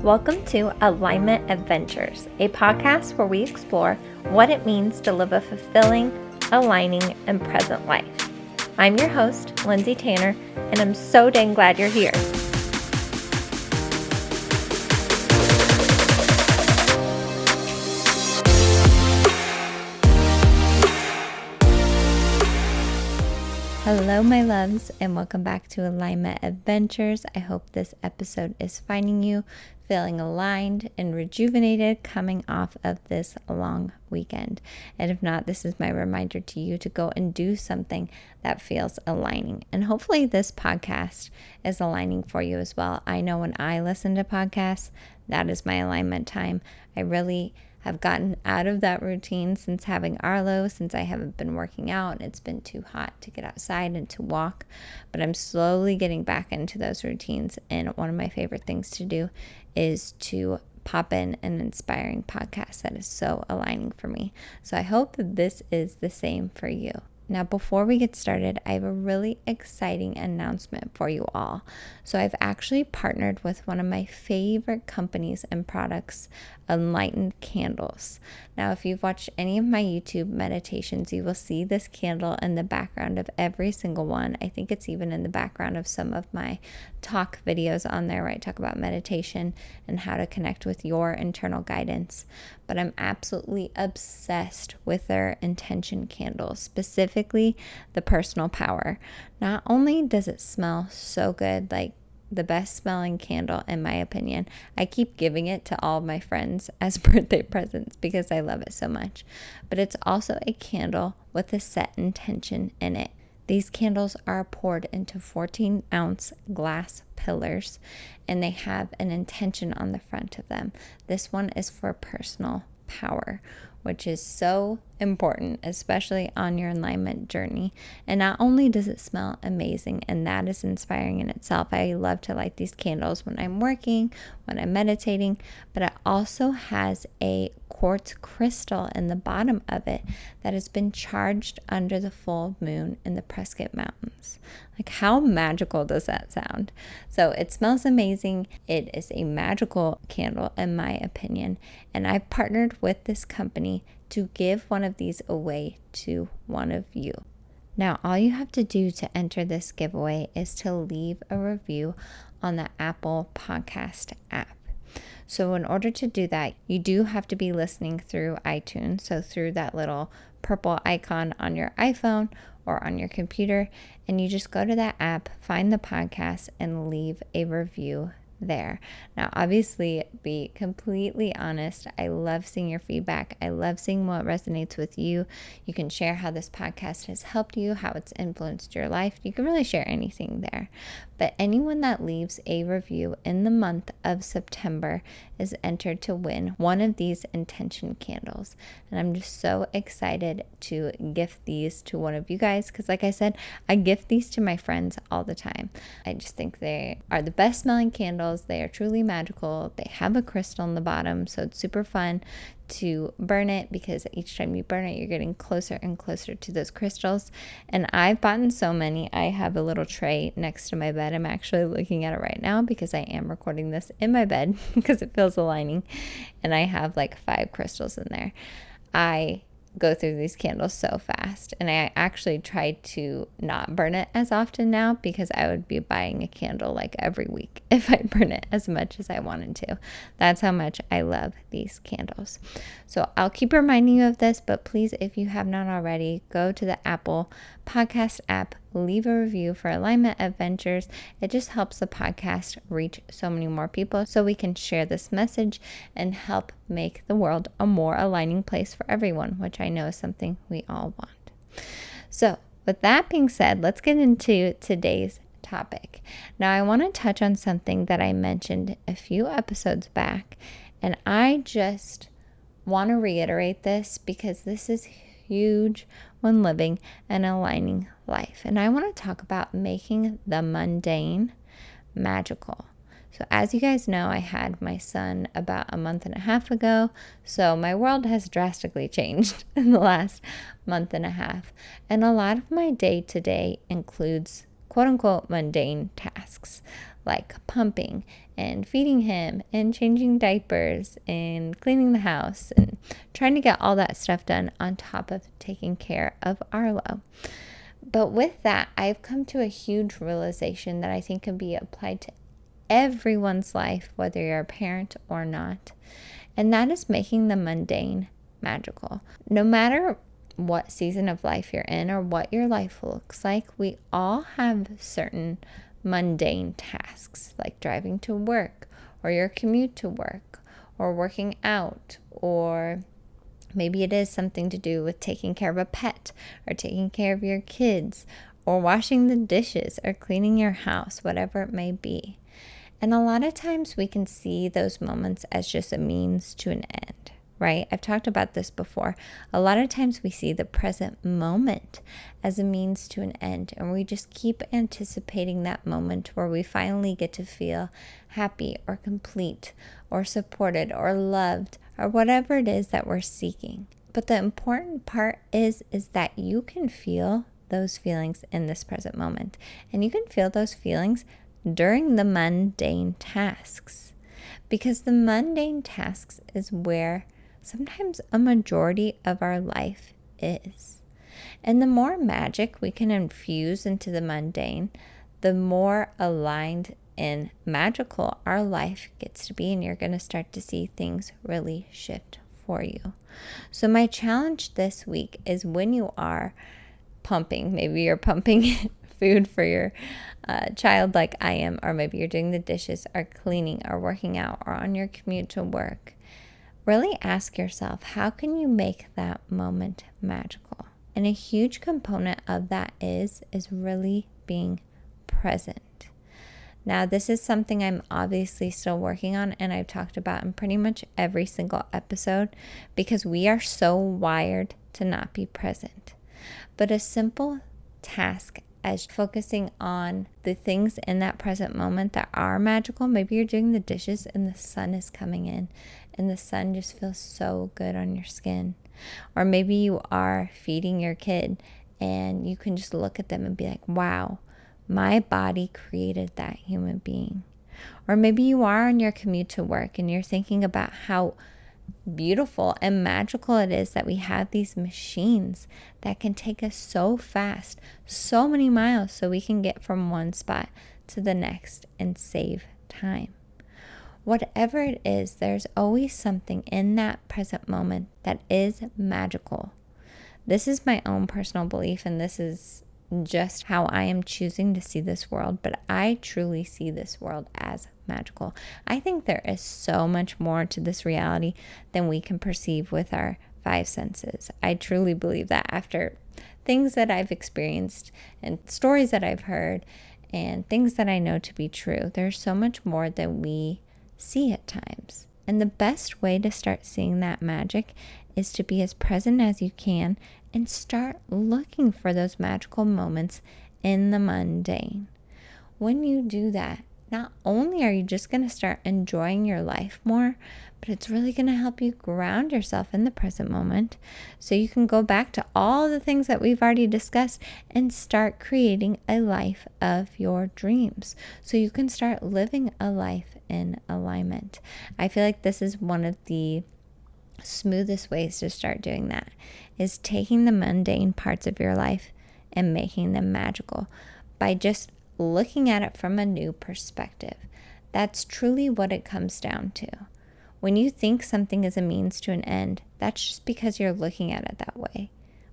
Welcome to Alignment Adventures, a podcast where we explore what it means to live a fulfilling, aligning, and present life. I'm your host, Lindsay Tanner, and I'm so dang glad you're here. Hello, my loves, and welcome back to Alignment Adventures. I hope this episode is finding you feeling aligned and rejuvenated coming off of this long weekend. And if not, this is my reminder to you to go and do something that feels aligning. And hopefully this podcast is aligning for you as well. I know when I listen to podcasts, that is my alignment time. I really have gotten out of that routine since having Arlo, since I haven't been working out. It's been too hot to get outside and to walk, but I'm slowly getting back into those routines. And one of my favorite things to do is to pop in an inspiring podcast that is so aligning for me. So I hope that this is the same for you. Now, before we get started, I have a really exciting announcement for you all. So I've actually partnered with one of my favorite companies and products, Enlightened Candles. Now, if you've watched any of my YouTube meditations, you will see this candle in the background of every single one. I think it's even in the background of some of my talk videos on there where I talk about meditation and how to connect with your internal guidance. But I'm absolutely obsessed with their intention candles, specifically the personal power. Not only does it smell so good, like the best smelling candle in my opinion. I keep giving it to all of my friends as birthday presents because I love it so much. But it's also a candle with a set intention in it. These candles are poured into 14-ounce glass pillars and they have an intention on the front of them. This one is for personal power, which is so important, especially on your alignment journey. And not only does it smell amazing, and that is inspiring in itself. I love to light these candles when I'm working, when I'm meditating, but it also has a quartz crystal in the bottom of it that has been charged under the full moon in the Prescott Mountains. Like, how magical does that sound? So it smells amazing. It is a magical candle in my opinion. And I've partnered with this company to give one of these away to one of you. Now, all you have to do to enter this giveaway is to leave a review on the Apple Podcast app. So in order to do that, you do have to be listening through iTunes. So through that little purple icon on your iPhone or on your computer, and you just go to that app, find the podcast, and leave a review there. Now, obviously, be completely honest. I love seeing your feedback. I love seeing what resonates with you. You can share how this podcast has helped you, how it's influenced your life. You can really share anything there. But anyone that leaves a review in the month of September is entered to win one of these intention candles. And I'm just so excited to gift these to one of you guys because, like I said, I gift these to my friends all the time. I just think they are the best smelling candles. They are truly magical. They have a crystal in the bottom, so it's super fun to burn it because each time you burn it, you're getting closer and closer to those crystals. And I've bought so many. I have a little tray next to my bed. I'm actually looking at it right now because I am recording this in my bed because it feels aligning. And I have like 5 crystals in there. I go through these candles so fast, and I actually try to not burn it as often now because I would be buying a candle like every week if I burn it as much as I wanted to. That's how much I love these candles. So I'll keep reminding you of this, but please, if you have not already, go to the Apple Podcast app, leave a review for Alignment Adventures. It just helps the podcast reach so many more people so we can share this message and help make the world a more aligning place for everyone, which I know is something we all want. So with that being said, let's get into today's topic. Now, I want to touch on something that I mentioned a few episodes back, and I just want to reiterate this because this is huge when living an aligning life. And I want to talk about making the mundane magical. So as you guys know, I had my son about a month and a half ago. So my world has drastically changed in the last month and a half. And a lot of my day-to-day includes quote unquote mundane tasks like pumping and feeding him and changing diapers and cleaning the house and trying to get all that stuff done on top of taking care of Arlo. But with that, I've come to a huge realization that I think can be applied to everyone's life, whether you're a parent or not. And that is making the mundane magical. No matter what season of life you're in or what your life looks like, we all have certain mundane tasks, like driving to work or your commute to work or working out, or maybe it is something to do with taking care of a pet or taking care of your kids or washing the dishes or cleaning your house, whatever it may be. And a lot of times we can see those moments as just a means to an end, right? I've talked about this before. A lot of times we see the present moment as a means to an end, and we just keep anticipating that moment where we finally get to feel happy or complete or supported or loved or whatever it is that we're seeking. But the important part is that you can feel those feelings in this present moment, and you can feel those feelings during the mundane tasks, because the mundane tasks is where sometimes a majority of our life is. And the more magic we can infuse into the mundane, the more aligned and magical our life gets to be, and you're going to start to see things really shift for you. So my challenge this week is, when you are pumping, maybe you're pumping food for your child like I am, or maybe you're doing the dishes or cleaning or working out or on your commute to work, really ask yourself, how can you make that moment magical? And a huge component of that is really being present. Now, this is something I'm obviously still working on, and I've talked about in pretty much every single episode, because we are so wired to not be present. But a simple task as focusing on the things in that present moment that are magical. Maybe you're doing the dishes and the sun is coming in and the sun just feels so good on your skin. Or maybe you are feeding your kid and you can just look at them and be like, wow, my body created that human being. Or maybe you are on your commute to work and you're thinking about how beautiful and magical it is that we have these machines that can take us so fast, so many miles, so we can get from one spot to the next and save time. Whatever it is, there's always something in that present moment that is magical. This is my own personal belief, and this is just how I am choosing to see this world, but I truly see this world as magical. I think there is so much more to this reality than we can perceive with our five senses. I truly believe that after things that I've experienced and stories that I've heard and things that I know to be true, there's so much more than we see at times. And the best way to start seeing that magic is to be as present as you can and start looking for those magical moments in the mundane. When you do that, not only are you just going to start enjoying your life more, but it's really going to help you ground yourself in the present moment so you can go back to all the things that we've already discussed and start creating a life of your dreams so you can start living a life in alignment. I feel like this is one of the smoothest ways to start doing that, is taking the mundane parts of your life and making them magical by just looking at it from a new perspective. That's truly what it comes down to. When you think something is a means to an end, that's just because you're looking at it that way.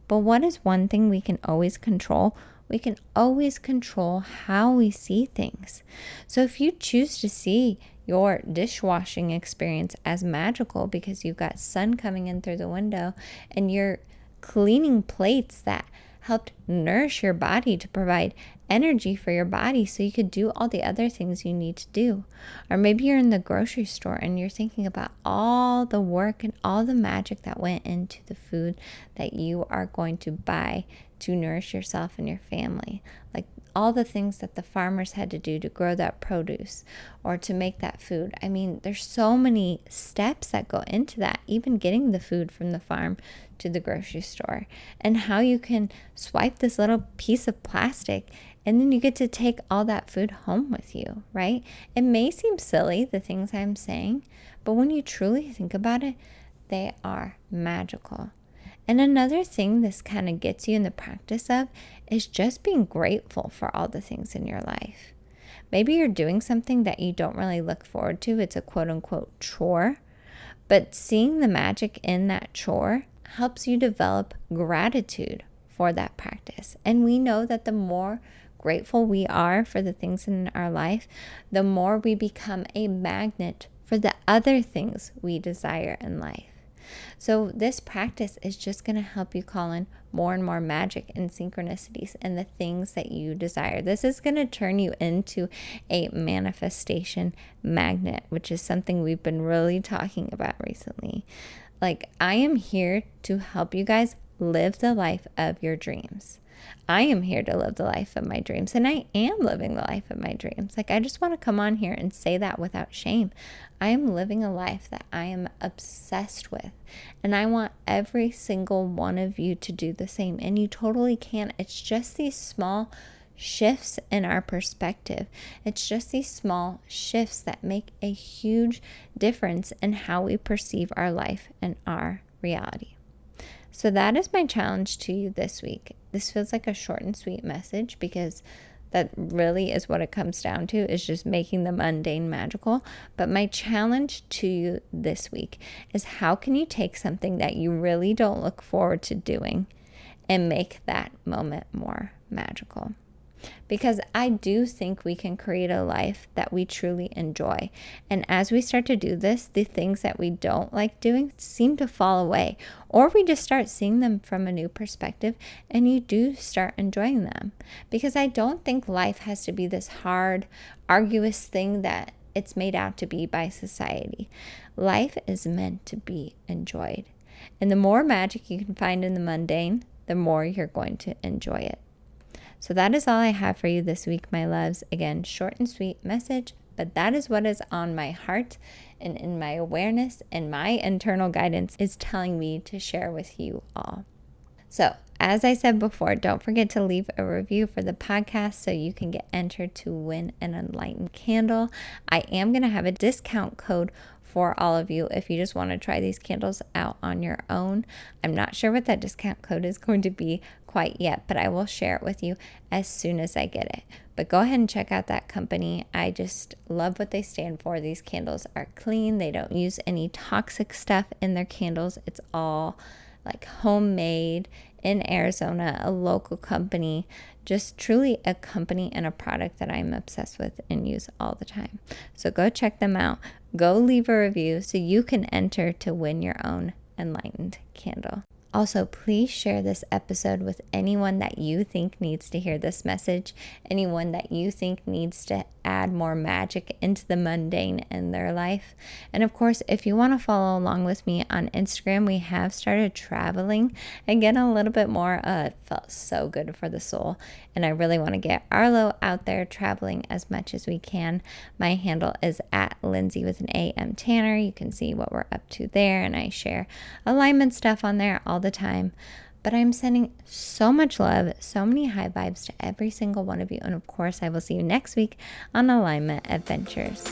But what is one thing we can always control? We can always control how we see things. So if you choose to see your dishwashing experience as magical because you've got sun coming in through the window and you're cleaning plates that helped nourish your body to provide energy for your body so you could do all the other things you need to do. Or maybe you're in the grocery store and you're thinking about all the work and all the magic that went into the food that you are going to buy to nourish yourself and your family. Like all the things that the farmers had to do to grow that produce or to make that food. I mean, there's so many steps that go into that, even getting the food from the farm to the grocery store, and how you can swipe this little piece of plastic And then you get to take all that food home with you, right? It may seem silly, the things I'm saying, but when you truly think about it, they are magical. And another thing this kind of gets you in the practice of is just being grateful for all the things in your life. Maybe you're doing something that you don't really look forward to. It's a quote unquote chore, but seeing the magic in that chore helps you develop gratitude for that practice. And we know that the more grateful we are for the things in our life, the more we become a magnet for the other things we desire in life. So this practice is just going to help you call in more and more magic and synchronicities and the things that you desire. This is going to turn you into a manifestation magnet, which is something we've been really talking about recently. Like, I am here to help you guys live the life of your dreams. I am here to live the life of my dreams, and I am living the life of my dreams. Like, I just want to come on here and say that without shame. I am living a life that I am obsessed with, and I want every single one of you to do the same, and you totally can. It's just these small shifts in our perspective. It's just these small shifts that make a huge difference in how we perceive our life and our reality. So that is my challenge to you this week. This feels like a short and sweet message because that really is what it comes down to, is just making the mundane magical. But my challenge to you this week is, how can you take something that you really don't look forward to doing and make that moment more magical? Because I do think we can create a life that we truly enjoy. And as we start to do this, the things that we don't like doing seem to fall away, or we just start seeing them from a new perspective and you do start enjoying them. Because I don't think life has to be this hard, arduous thing that it's made out to be by society. Life is meant to be enjoyed. And the more magic you can find in the mundane, the more you're going to enjoy it. So that is all I have for you this week, my loves. Again, short and sweet message, but that is what is on my heart and in my awareness, and my internal guidance is telling me to share with you all. So, as I said before, don't forget to leave a review for the podcast so you can get entered to win an enlightened candle. I am going to have a discount code for all of you if you just want to try these candles out on your own. I'm not sure what that discount code is going to be quite yet, but I will share it with you as soon as I get it. But go ahead and check out that company. I just love what they stand for. These candles are clean. They don't use any toxic stuff in their candles. It's all like homemade in Arizona, a local company, just truly a company and a product that I'm obsessed with and use all the time. So go check them out. Go leave a review so you can enter to win your own enlightened candle. Also, please share this episode with anyone that you think needs to hear this message, anyone that you think needs to add more magic into the mundane in their life. And of course, if you want to follow along with me on Instagram, we have started traveling again a little bit more. It felt so good for the soul, and I really want to get Arlo out there traveling as much as we can. My handle is at Lindsay with an A.M. Tanner. You can see what we're up to there, and I share alignment stuff on there all the time. But I'm sending so much love, so many high vibes to every single one of you. And of course, I will see you next week on Alignment Adventures.